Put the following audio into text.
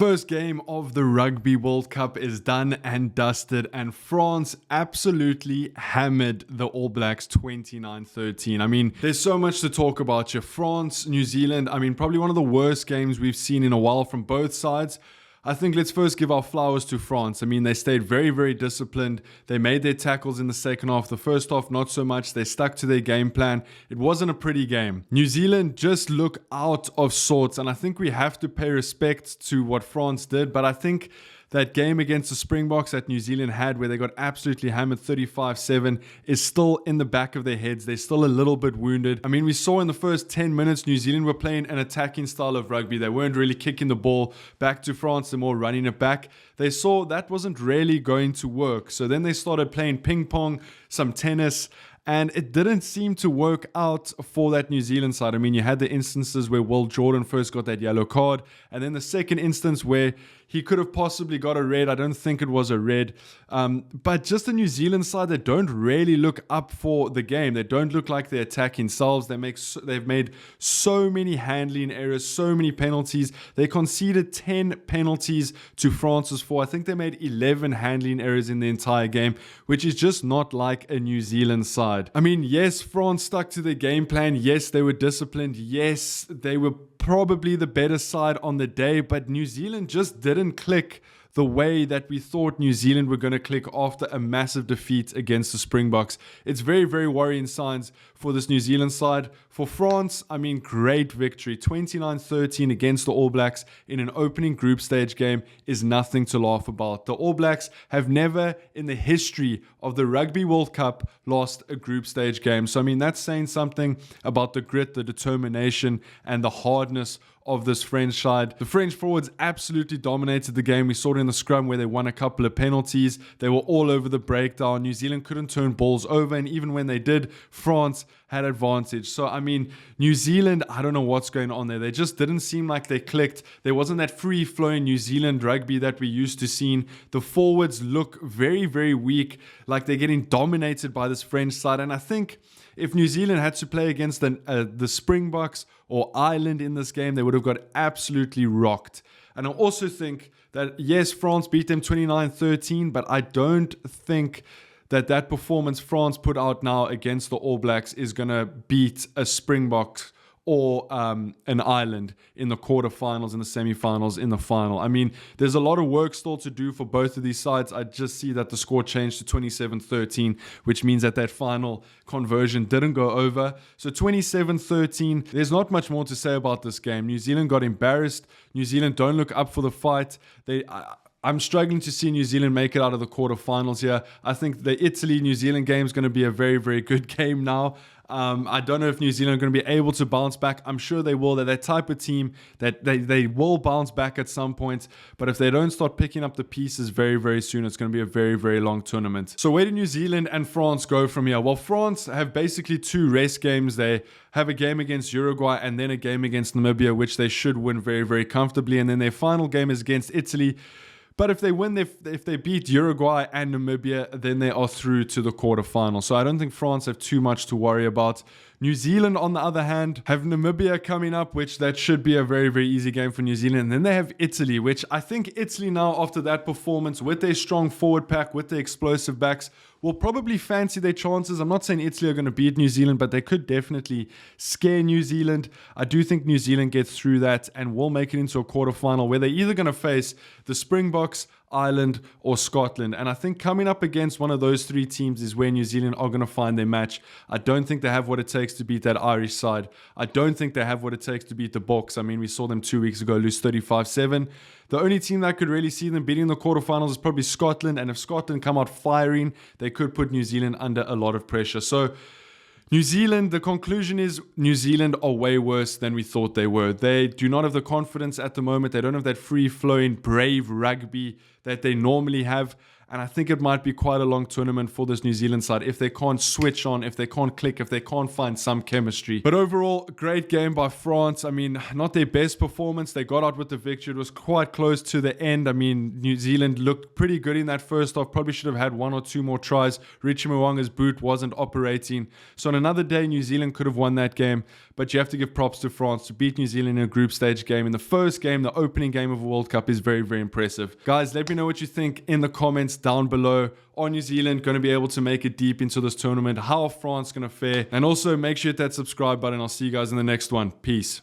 first game of the Rugby World Cup is done and dusted, and France absolutely hammered the All Blacks 29-13. I mean, there's so much to talk about here. France, New Zealand, I mean, probably one of the worst games we've seen in a while from both sides. I think let's first give our flowers to France. I mean, they stayed very, very disciplined. They made their tackles in the second half. The first half, not so much. They stuck to their game plan. It wasn't a pretty game. New Zealand just look out of sorts, and I think we have to pay respect to what France did, but I think that game against the Springboks that New Zealand had, where they got absolutely hammered 35-7, is still in the back of their heads. They're still a little bit wounded. I mean, we saw in the first 10 minutes, New Zealand were playing an attacking style of rugby. They weren't really kicking the ball back to France. They're more running it back. They saw that wasn't really going to work. So then they started playing ping pong, some tennis, and it didn't seem to work out for that New Zealand side. I mean, you had the instances where Will Jordan first got that yellow card, and then the second instance where he could have possibly got a red. I don't think it was a red. But just the New Zealand side, they don't really look up for the game. They don't look like they're attacking selves. They've made so many handling errors, so many penalties. They conceded 10 penalties to France's 4. I think they made 11 handling errors in the entire game, which is just not like a New Zealand side. I mean, yes, France stuck to their game plan. Yes, they were disciplined. Yes, they were probably the better side on the day, but New Zealand just didn't click the way that we thought New Zealand were going to click after a massive defeat against the Springboks. It's very, very worrying signs for this New Zealand side. For France, I mean, great victory. 29-13 against the All Blacks in an opening group stage game is nothing to laugh about. The All Blacks have never in the history of the Rugby World Cup lost a group stage game. So, I mean, that's saying something about the grit, the determination, and the hardness of this French side. The French forwards absolutely dominated the game. We saw it in the scrum where they won a couple of penalties. They were all over the breakdown. New Zealand couldn't turn balls over, and even when they did, France had advantage. So, I mean, New Zealand, I don't know what's going on there. They just didn't seem like they clicked. There wasn't that free-flowing New Zealand rugby that we used to seeing. The forwards look very, very weak, like they're getting dominated by this French side. And I think if New Zealand had to play against the Springboks or Ireland in this game, they would have got absolutely rocked. And I also think that, yes, France beat them 29-13, but I don't think that performance France put out now against the All Blacks is going to beat a Springboks or an Ireland in the quarterfinals, in the semifinals, in the final. I mean, there's a lot of work still to do for both of these sides. I just see that the score changed to 27-13, which means that final conversion didn't go over. So 27-13, there's not much more to say about this game. New Zealand got embarrassed. New Zealand don't look up for the fight. I'm struggling to see New Zealand make it out of the quarterfinals here. I think the Italy-New Zealand game is going to be a very, very good game now. I don't know if New Zealand are going to be able to bounce back. I'm sure they will. They're that type of team that they will bounce back at some point. But if they don't start picking up the pieces very, very soon, it's going to be a very, very long tournament. So where do New Zealand and France go from here? Well, France have basically 2 rest games. They have a game against Uruguay and then a game against Namibia, which they should win very, very comfortably. And then their final game is against Italy. But if they win, if they beat Uruguay and Namibia, then they are through to the quarterfinal. So I don't think France have too much to worry about. New Zealand, on the other hand, have Namibia coming up, which that should be a very, very easy game for New Zealand. And then they have Italy, which I think Italy now, after that performance, with their strong forward pack, with their explosive backs, will probably fancy their chances. I'm not saying Italy are going to beat New Zealand, but they could definitely scare New Zealand. I do think New Zealand gets through that and will make it into a quarterfinal where they're either going to face the Springboks, Ireland, or Scotland. And I think coming up against one of those 3 teams is where New Zealand are going to find their match. I don't think they have what it takes to beat that Irish side. I don't think they have what it takes to beat the Boks. I mean, we saw them 2 weeks ago lose 35-7. The only team that could really see them beating the quarterfinals is probably Scotland. And if Scotland come out firing, they could put New Zealand under a lot of pressure. So New Zealand, the conclusion is New Zealand are way worse than we thought they were. They do not have the confidence at the moment. They don't have that free-flowing, brave rugby that they normally have. And I think it might be quite a long tournament for this New Zealand side if they can't switch on, if they can't click, if they can't find some chemistry. But overall, great game by France. I mean, not their best performance. They got out with the victory. It was quite close to the end. I mean, New Zealand looked pretty good in that first half. Probably should have had one or two more tries. Richie Mwanga's boot wasn't operating. So on another day, New Zealand could have won that game. But you have to give props to France to beat New Zealand in a group stage game. In the first game, the opening game of a World Cup is very, very impressive. Guys, let me know what you think in the comments down below. Are New Zealand going to be able to make it deep into this tournament? How are France going to fare? And also make sure you hit that subscribe button. I'll see you guys in the next one. Peace.